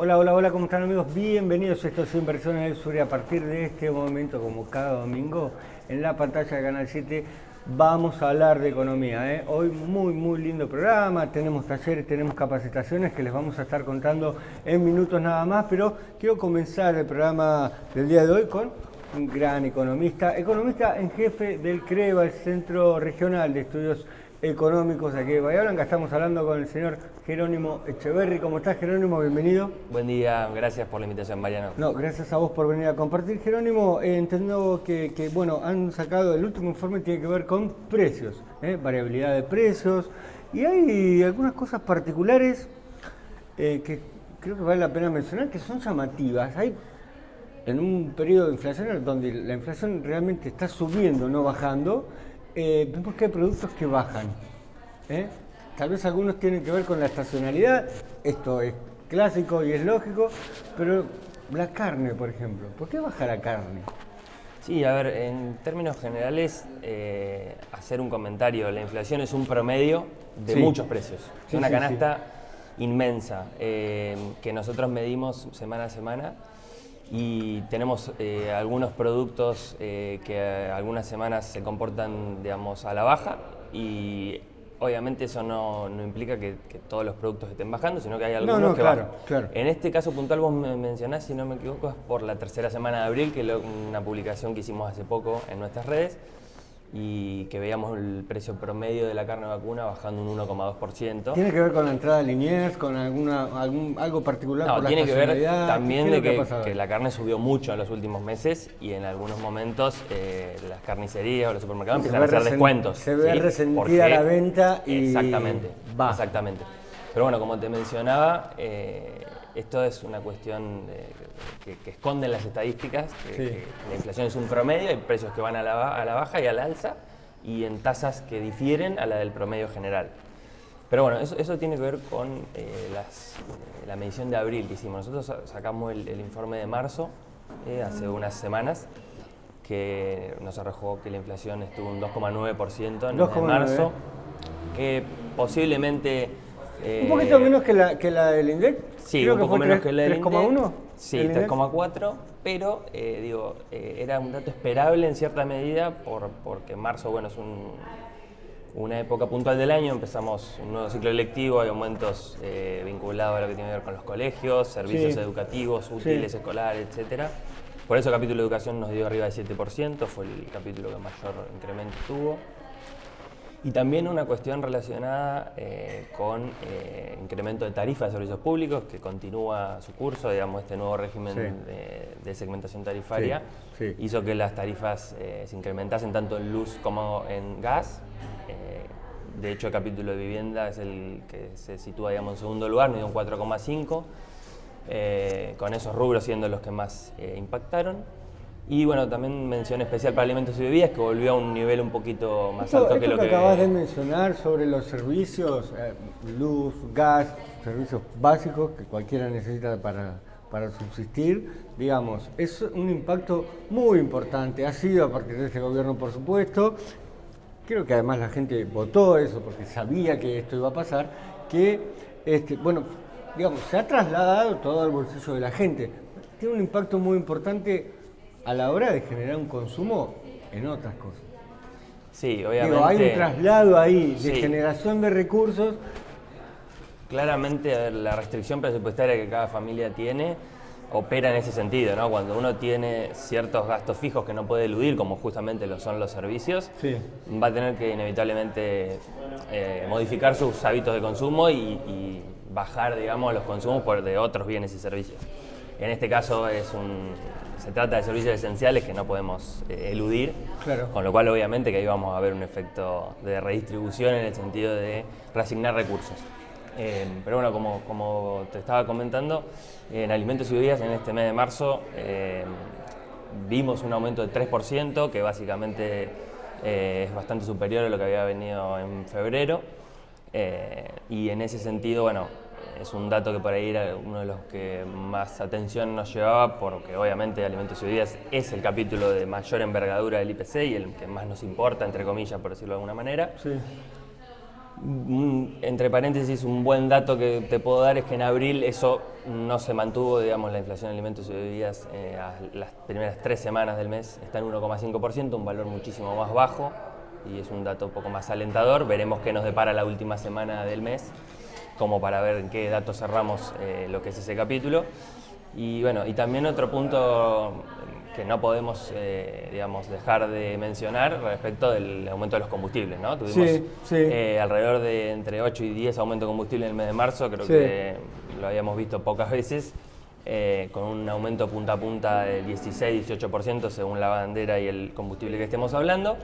Hola, hola, hola, ¿cómo están amigos? Bienvenidos a estos Inversiones del Sur y a partir de este momento, como cada domingo, en la pantalla de Canal 7 vamos a hablar de economía. Hoy muy lindo programa, tenemos talleres, tenemos capacitaciones que les vamos a estar contando en minutos nada más, pero quiero comenzar el programa del día de hoy con un gran economista en jefe del CREVA, el Centro Regional de Estudios Económicos de aquí de Bahía Blanca. Estamos hablando con el señor Jerónimo Echeverri. ¿Cómo estás, Jerónimo? Bienvenido. Buen día, gracias por la invitación, Mariano. No, gracias a vos por venir a compartir, Jerónimo. Entiendo que han sacado el último informe, tiene que ver con precios, variabilidad de precios, y hay algunas cosas particulares que creo que vale la pena mencionar, que son llamativas. Hay en un periodo inflacionario donde la inflación realmente está subiendo, no bajando, vemos que hay productos que bajan. Tal vez algunos tienen que ver con la estacionalidad, esto es clásico y es lógico, pero la carne, por ejemplo, ¿por qué baja la carne? Sí, a ver, en términos generales, hacer un comentario, la inflación es un promedio de muchos precios, una canasta inmensa que nosotros medimos semana a semana. Y tenemos algunos productos que algunas semanas se comportan, digamos, a la baja, y obviamente eso no implica que todos los productos estén bajando, sino que hay algunos que bajan. Claro. En este caso puntual vos me mencionás, si no me equivoco, es por la tercera semana de abril, que es una publicación que hicimos hace poco en nuestras redes, y que veíamos el precio promedio de la carne vacuna bajando un 1,2%. ¿Tiene que ver con la entrada de Liniers, con algo particular? No, por la tiene que ver también de que que la carne subió mucho en los últimos meses, y en algunos momentos las carnicerías o los supermercados empiezan a hacer descuentos. Se ve resentida la venta y exactamente, baja. Exactamente. Pero bueno, como te mencionaba, esto es una cuestión que esconden las estadísticas, que la inflación es un promedio, hay precios que van a la baja y a la alza, y en tasas que difieren a la del promedio general. Pero bueno, eso tiene que ver con la medición de abril que hicimos. Nosotros sacamos el informe de marzo hace unas semanas, que nos arrojó que la inflación estuvo un 2,9% en el mes de marzo, que posiblemente... ¿Un poquito menos que la del INDEC? Sí, un poco menos que la del INDEC. ¿3,1? Sí, 3,4, pero era un dato esperable en cierta medida porque marzo, bueno, es una época puntual del año, empezamos un nuevo ciclo lectivo, hay aumentos vinculados a lo que tiene que ver con los colegios, servicios educativos, útiles, escolares, etcétera. Por eso el capítulo de educación nos dio arriba del 7%, fue el capítulo que mayor incremento tuvo. Y también una cuestión relacionada con incremento de tarifas de servicios públicos, que continúa su curso, digamos, este nuevo régimen de segmentación tarifaria hizo que las tarifas se incrementasen tanto en luz como en gas. De hecho, el capítulo de vivienda es el que se sitúa, digamos, en segundo lugar, nos dio un 4,5, con esos rubros siendo los que más impactaron. Y bueno, también mención especial para alimentos y bebidas, que volvió a un nivel un poquito más alto que lo que acabas de mencionar sobre los servicios, luz, gas, servicios básicos que cualquiera necesita para subsistir, digamos, es un impacto muy importante. Ha sido a partir de este gobierno, por supuesto. Creo que además la gente votó eso porque sabía que esto iba a pasar, que digamos, se ha trasladado todo al bolsillo de la gente. Tiene un impacto muy importante a la hora de generar un consumo en otras cosas. Sí, obviamente. Hay un traslado ahí de generación de recursos. Claramente, a ver, la restricción presupuestaria que cada familia tiene opera en ese sentido, ¿no? Cuando uno tiene ciertos gastos fijos que no puede eludir, como justamente lo son los servicios, va a tener que inevitablemente modificar sus hábitos de consumo y bajar, digamos, los consumos de otros bienes y servicios. En este caso se trata de servicios esenciales que no podemos eludir, con lo cual obviamente que ahí vamos a ver un efecto de redistribución en el sentido de reasignar recursos. Pero bueno, como te estaba comentando, en alimentos y bebidas en este mes de marzo vimos un aumento de 3%, que básicamente es bastante superior a lo que había venido en febrero, y en ese sentido, bueno, es un dato que por ahí era uno de los que más atención nos llevaba, porque obviamente alimentos y bebidas es el capítulo de mayor envergadura del IPC y el que más nos importa, entre comillas, por decirlo de alguna manera. Entre paréntesis, un buen dato que te puedo dar es que en abril eso no se mantuvo, digamos, la inflación de alimentos y bebidas a las primeras 3 semanas del mes está en 1,5%, un valor muchísimo más bajo y es un dato un poco más alentador. Veremos qué nos depara la última semana del mes, como para ver en qué datos cerramos lo que es ese capítulo. Y bueno, y también otro punto que no podemos, digamos, dejar de mencionar respecto del aumento de los combustibles, ¿no? Tuvimos alrededor de entre 8 y 10 aumento de combustible en el mes de marzo, creo que lo habíamos visto pocas veces, con un aumento punta a punta del 16-18% según la bandera y el combustible que estemos hablando.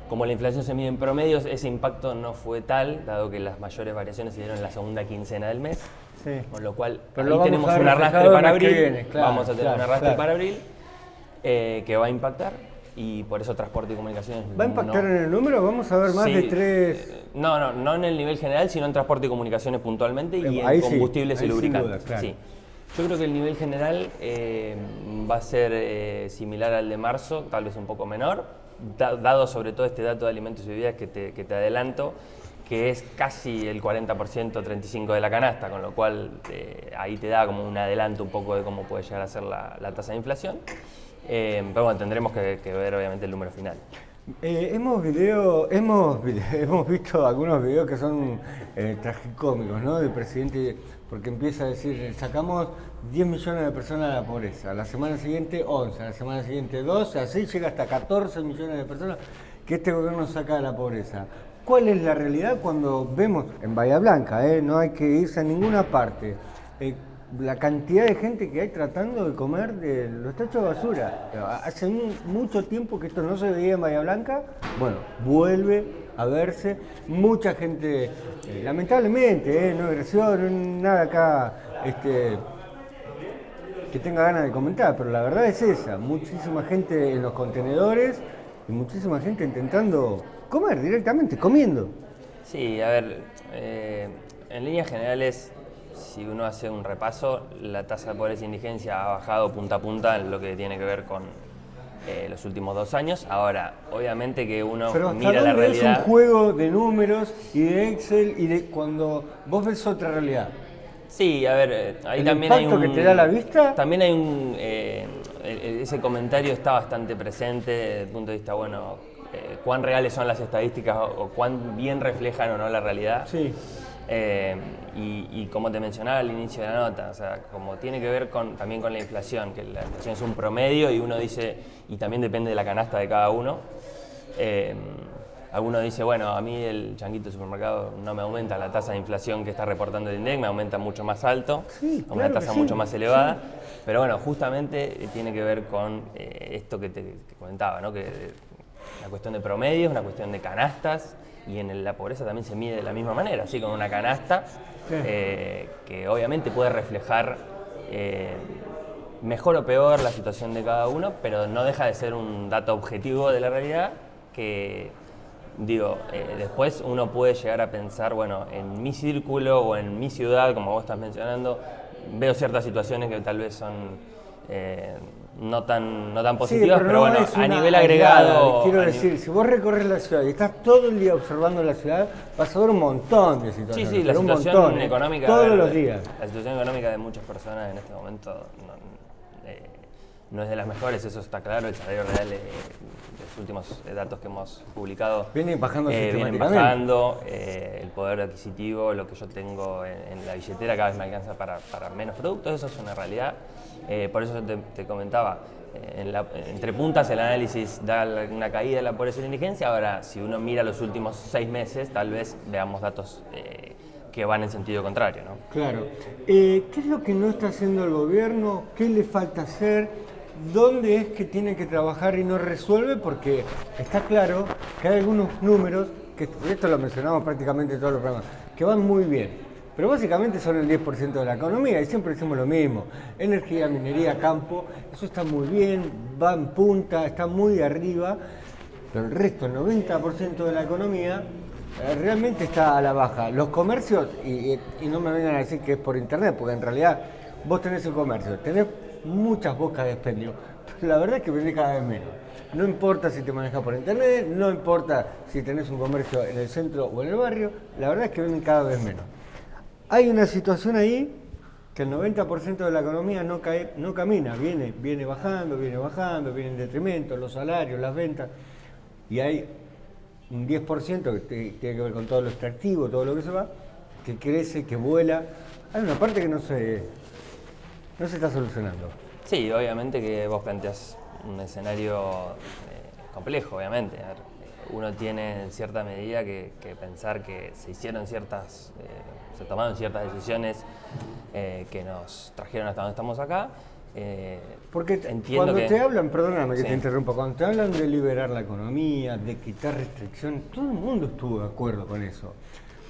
Como la inflación se mide en promedios, ese impacto no fue tal, dado que las mayores variaciones se dieron en la segunda quincena del mes, con lo cual ahí tenemos un arrastre para abril, vamos a tener un arrastre para abril, que va a impactar, y por eso transporte y comunicaciones ¿Va a impactar en el número? ¿Vamos a ver más de 3? No en el nivel general, sino en transporte y comunicaciones puntualmente y en combustibles y lubricantes. Duda, sí. Yo creo que el nivel general va a ser similar al de marzo, tal vez un poco menor, dado sobre todo este dato de alimentos y bebidas que te adelanto, que es casi el 40%, 35% de la canasta, con lo cual ahí te da como un adelanto un poco de cómo puede llegar a ser la tasa de inflación. Pero bueno, tendremos que ver obviamente el número final. Hemos visto algunos videos que son tragicómicos, ¿no? Del presidente, porque empieza a decir, sacamos 10 millones de personas de la pobreza, a la semana siguiente 11, a la semana siguiente 12, así llega hasta 14 millones de personas que este gobierno saca de la pobreza. ¿Cuál es la realidad cuando vemos en Bahía Blanca? No hay que irse a ninguna parte. La cantidad de gente que hay tratando de comer de los tachos de basura. Hace mucho tiempo que esto no se veía en Bahía Blanca. Bueno, vuelve a verse. Mucha gente, lamentablemente, no creció, nada acá que tenga ganas de comentar, pero la verdad es esa. Muchísima gente en los contenedores y muchísima gente intentando comer directamente, comiendo. Sí, a ver, en líneas generales, si uno hace un repaso, la tasa de pobreza e indigencia ha bajado punta a punta en lo que tiene que ver con los últimos 2 años. Ahora, obviamente que uno mira la realidad. Es un juego de números y de Excel y de cuando vos ves otra realidad. Sí, a ver, ahí ¿El también hay impacto que te da la vista? También hay ese comentario está bastante presente desde el punto de vista, bueno, cuán reales son las estadísticas o cuán bien reflejan o no la realidad. Sí. Y como te mencionaba al inicio de la nota, o sea, como tiene que ver también con la inflación, que la inflación es un promedio y uno dice, y también depende de la canasta de cada uno. Alguno dice, bueno, a mí el changuito de supermercado no me aumenta la tasa de inflación que está reportando el INDEC, me aumenta mucho más alto, a una tasa mucho más elevada. Pero bueno, justamente tiene que ver con esto que te comentaba, ¿no? Que la cuestión de promedios, una cuestión de canastas, y en la pobreza también se mide de la misma manera, así con una canasta que obviamente puede reflejar mejor o peor la situación de cada uno, pero no deja de ser un dato objetivo de la realidad que, digo, después uno puede llegar a pensar, bueno, en mi círculo o en mi ciudad, como vos estás mencionando, veo ciertas situaciones que tal vez son no tan positivas, pero bueno, a nivel agregado... Quiero decir, si vos recorres la ciudad y estás todo el día observando la ciudad, vas a ver un montón de situaciones. Sí, la situación económica... Todos los días. La situación económica de muchas personas en este momento no es de las mejores, eso está claro. El salario real, los últimos datos que hemos publicado... Vienen bajando sistemáticamente. Vienen bajando, el poder adquisitivo, lo que yo tengo en la billetera cada vez me alcanza para menos productos, eso es una realidad. Por eso te comentaba, entre puntas el análisis da una caída de la pobreza y la indigencia. Ahora, si uno mira los últimos 6 meses, tal vez veamos datos que van en sentido contrario, ¿no? Claro. ¿Qué es lo que no está haciendo el gobierno? ¿Qué le falta hacer? ¿Dónde es que tiene que trabajar y no resuelve? Porque está claro que hay algunos números, que esto lo mencionamos prácticamente en todos los programas, que van muy bien. Pero básicamente son el 10% de la economía y siempre decimos lo mismo. Energía, minería, campo, eso está muy bien, va en punta, está muy arriba, pero el resto, el 90% de la economía, realmente está a la baja. Los comercios, y no me vengan a decir que es por internet, porque en realidad vos tenés un comercio, tenés muchas bocas de expendio, la verdad es que vende cada vez menos. No importa si te manejas por internet, no importa si tenés un comercio en el centro o en el barrio, la verdad es que venden cada vez menos. Hay una situación ahí que el 90% de la economía no camina, viene bajando, viene en detrimento, los salarios, las ventas, y hay un 10% que tiene que ver con todo lo extractivo, todo lo que se va, que crece, que vuela. Hay una parte que no se está solucionando. Sí, obviamente que vos planteás un escenario complejo, obviamente. A ver, uno tiene en cierta medida que pensar que se tomaron ciertas decisiones que nos trajeron hasta donde estamos acá. Porque cuando te hablan, perdóname que te interrumpa, cuando te hablan de liberar la economía, de quitar restricciones, todo el mundo estuvo de acuerdo con eso.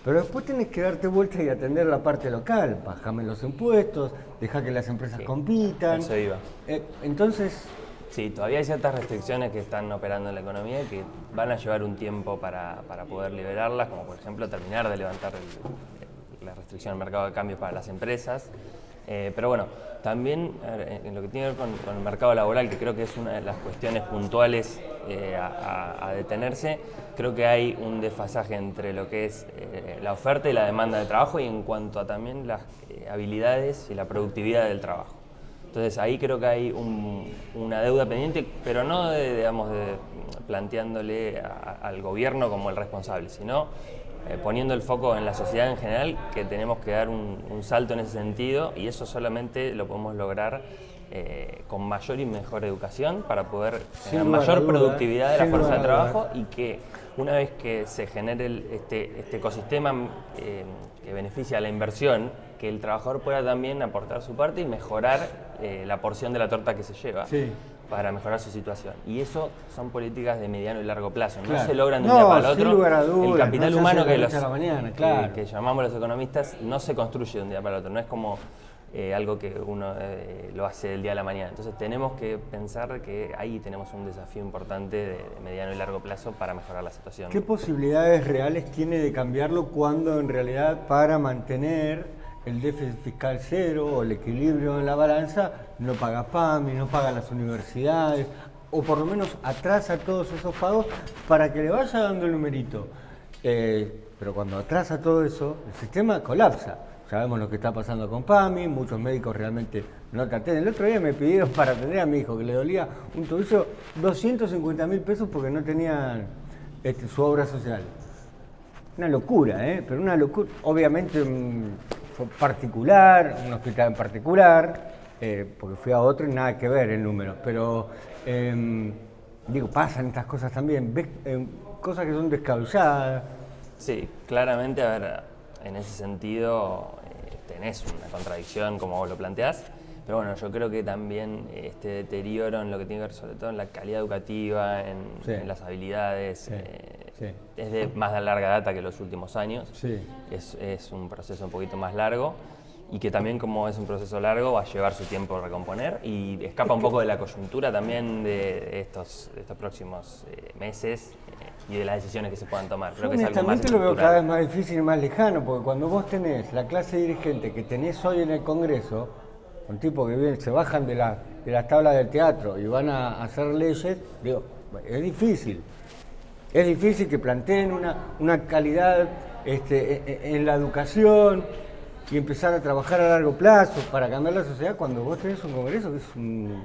Pero después tenés que darte vuelta y atender la parte local, bajame los impuestos, deja que las empresas compitan. Eso iba. Entonces... Sí, todavía hay ciertas restricciones que están operando en la economía y que van a llevar un tiempo para poder liberarlas, como por ejemplo terminar de levantar la restricción al mercado de cambios para las empresas. Pero bueno, también en lo que tiene que ver con el mercado laboral, que creo que es una de las cuestiones puntuales a detenerse, creo que hay un desfasaje entre lo que es la oferta y la demanda de trabajo y en cuanto a también las habilidades y la productividad del trabajo. Entonces ahí creo que hay una deuda pendiente, pero no planteándole al gobierno como el responsable, sino poniendo el foco en la sociedad en general, que tenemos que dar un salto en ese sentido, y eso solamente lo podemos lograr con mayor y mejor educación para poder tener mayor productividad de la fuerza de trabajo, y que una vez que se genere este ecosistema que beneficia a la inversión, que el trabajador pueda también aportar su parte y mejorar la porción de la torta que se lleva. Sí. Para mejorar su situación. Y eso son políticas de mediano y largo plazo. No se logran de un día para el otro. Lugar a dudas, el capital humano que llamamos los economistas no se construye de un día para el otro. No es como algo que uno lo hace del día a la mañana. Entonces tenemos que pensar que ahí tenemos un desafío importante de mediano y largo plazo para mejorar la situación. ¿Qué posibilidades reales tiene de cambiarlo cuando en realidad para mantener el déficit fiscal cero o el equilibrio en la balanza no paga PAMI, no paga las universidades, o por lo menos atrasa todos esos pagos para que le vaya dando el numerito? Pero cuando atrasa todo eso, el sistema colapsa. Sabemos lo que está pasando con PAMI, muchos médicos realmente no te atienden. El otro día me pidieron para atender a mi hijo que le dolía un tobillo 250.000 pesos porque no tenían su obra social. Una locura, pero una locura. Obviamente fue particular, un hospital en particular, porque fui a otro y nada que ver el número, pero pasan estas cosas también, ves cosas que son descabelladas. Sí, claramente, a ver, en ese sentido tenés una contradicción como vos lo planteás, pero bueno, yo creo que también este deterioro en lo que tiene que ver sobre todo en la calidad educativa, en las habilidades, es de más de larga data que los últimos años. Sí. Es un proceso un poquito más largo y que también, como es un proceso largo, va a llevar su tiempo a recomponer y escapa un poco de la coyuntura también de estos próximos meses y de las decisiones que se puedan tomar. Creo que es algo más lo veo cada vez más difícil y más lejano, porque cuando vos tenés la clase dirigente que tenés hoy en el Congreso, un tipo que se bajan de las tablas del teatro y van a hacer leyes, digo, es difícil. Es difícil que planteen una calidad en la educación y empezar a trabajar a largo plazo para cambiar la sociedad cuando vos tenés un Congreso que es un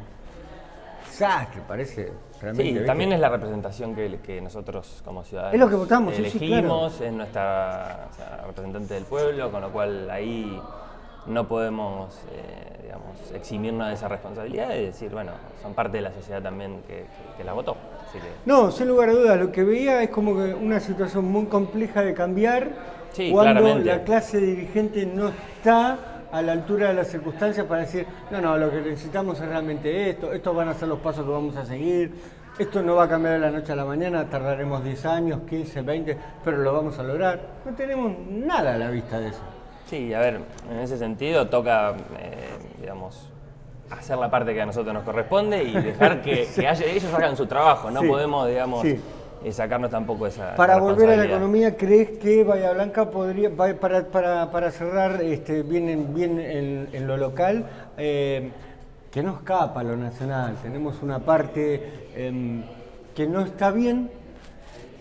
desastre, parece realmente. Sí, también es la representación que nosotros como ciudadanos es lo que votamos, elegimos, sí, claro. Es nuestra representante del pueblo, con lo cual ahí no podemos eximirnos de esa responsabilidad y decir, bueno, son parte de la sociedad también que la votó. Así que... No, sin lugar a dudas, lo que veía es como que una situación muy compleja de cambiar cuando claramente. La clase dirigente no está a la altura de las circunstancias para decir, no, lo que necesitamos es realmente estos van a ser los pasos que vamos a seguir, esto no va a cambiar de la noche a la mañana, tardaremos 10 años, 15, 20, pero lo vamos a lograr. No tenemos nada a la vista de eso. Sí, a ver, en ese sentido toca, hacer la parte que a nosotros nos corresponde y dejar que ellos hagan su trabajo. No podemos, sacarnos tampoco esa Para volver a la economía, ¿crees que Bahía Blanca podría, para cerrar bien en lo local, que no escapa a lo nacional. Tenemos una parte que no está bien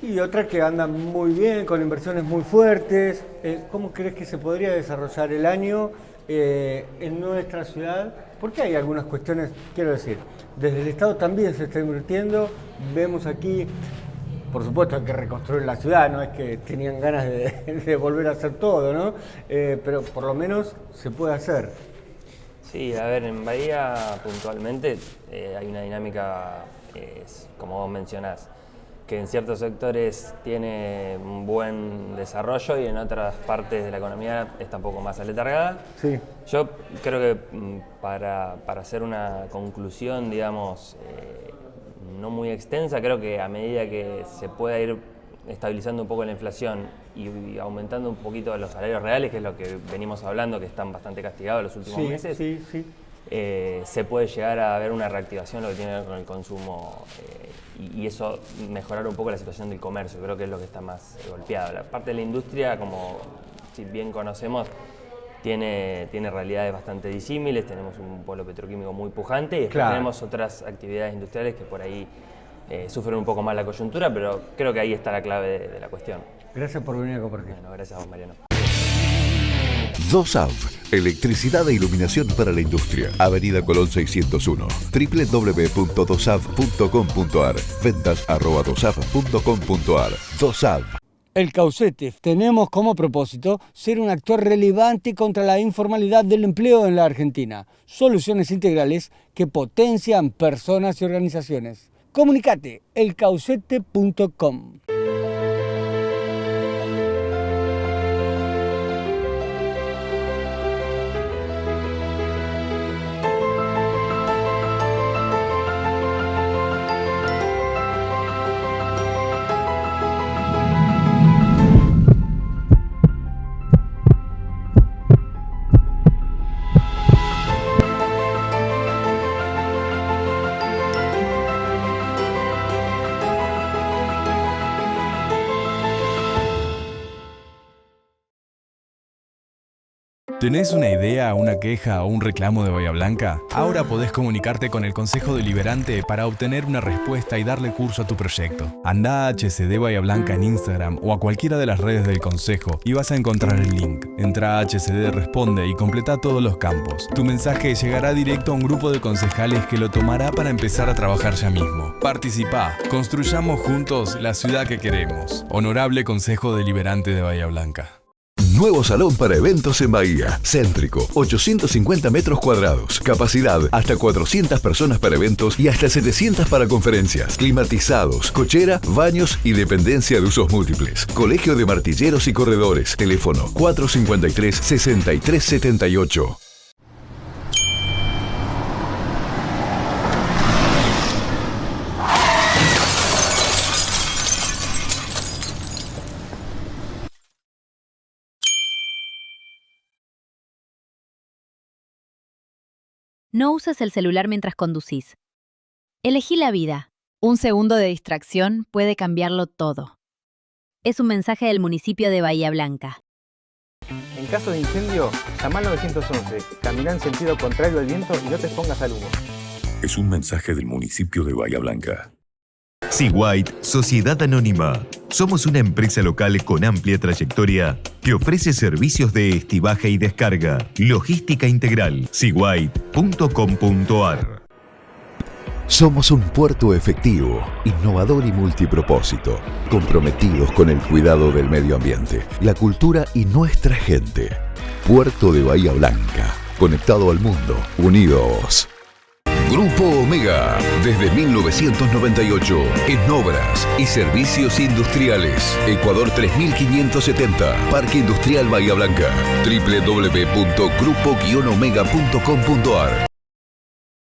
y otra que anda muy bien, con inversiones muy fuertes. ¿Cómo crees que se podría desarrollar el año en nuestra ciudad? Porque hay algunas cuestiones, quiero decir, desde el Estado también se está invirtiendo. Vemos aquí, por supuesto, hay que reconstruir la ciudad, no es que tenían ganas de volver a hacer todo, ¿no? Pero por lo menos se puede hacer. Sí, a ver, en Bahía puntualmente hay una dinámica, como vos mencionás, que en ciertos sectores tiene un buen desarrollo y en otras partes de la economía está un poco más aletargada. Sí. Yo creo que para hacer una conclusión, digamos, no muy extensa, creo que a medida que se pueda ir estabilizando un poco la inflación y aumentando un poquito los salarios reales, que es lo que venimos hablando, que están bastante castigados los últimos meses, se puede llegar a ver una reactivación lo que tiene que ver con el consumo y eso mejorar un poco la situación del comercio, creo que es lo que está más golpeado. La parte de la industria, como si bien conocemos, tiene realidades bastante disímiles, tenemos un polo petroquímico muy pujante y después tenemos otras actividades industriales que por ahí sufren un poco más la coyuntura, pero creo que ahí está la clave de la cuestión. Gracias por venir a compartir. Bueno, gracias a vos, Mariano. 2AV, electricidad e iluminación para la industria. Avenida Colón 601, www.2av.com.ar, ventas@2av.com.ar. 2AV. El Caucetif tenemos como propósito ser un actor relevante contra la informalidad del empleo en la Argentina. Soluciones integrales que potencian personas y organizaciones. Comunicate, elcaucete.com. ¿Tenés una idea, una queja o un reclamo de Bahía Blanca? Ahora podés comunicarte con el Consejo Deliberante para obtener una respuesta y darle curso a tu proyecto. Andá a HCD Bahía Blanca en Instagram o a cualquiera de las redes del Consejo y vas a encontrar el link. Entrá a HCD Responde y completa todos los campos. Tu mensaje llegará directo a un grupo de concejales que lo tomará para empezar a trabajar ya mismo. Participá, construyamos juntos la ciudad que queremos. Honorable Consejo Deliberante de Bahía Blanca. Nuevo salón para eventos en Bahía. Céntrico, 850 metros cuadrados. Capacidad, hasta 400 personas para eventos y hasta 700 para conferencias. Climatizados, cochera, baños y dependencia de usos múltiples. Colegio de Martilleros y Corredores. Teléfono 453-6378. No uses el celular mientras conducís. Elegí la vida. Un segundo de distracción puede cambiarlo todo. Es un mensaje del municipio de Bahía Blanca. En caso de incendio, llama al 911, camina en sentido contrario al viento y no te expongas al humo. Es un mensaje del municipio de Bahía Blanca. Seawhite, Sociedad Anónima. Somos una empresa local con amplia trayectoria que ofrece servicios de estibaje y descarga. Logística integral. Seawhite.com.ar. Somos un puerto efectivo, innovador y multipropósito, comprometidos con el cuidado del medio ambiente, la cultura y nuestra gente. Puerto de Bahía Blanca, conectado al mundo, unidos. Grupo Omega, desde 1998, en obras y servicios industriales. Ecuador 3570, Parque Industrial Bahía Blanca. www.grupo-omega.com.ar.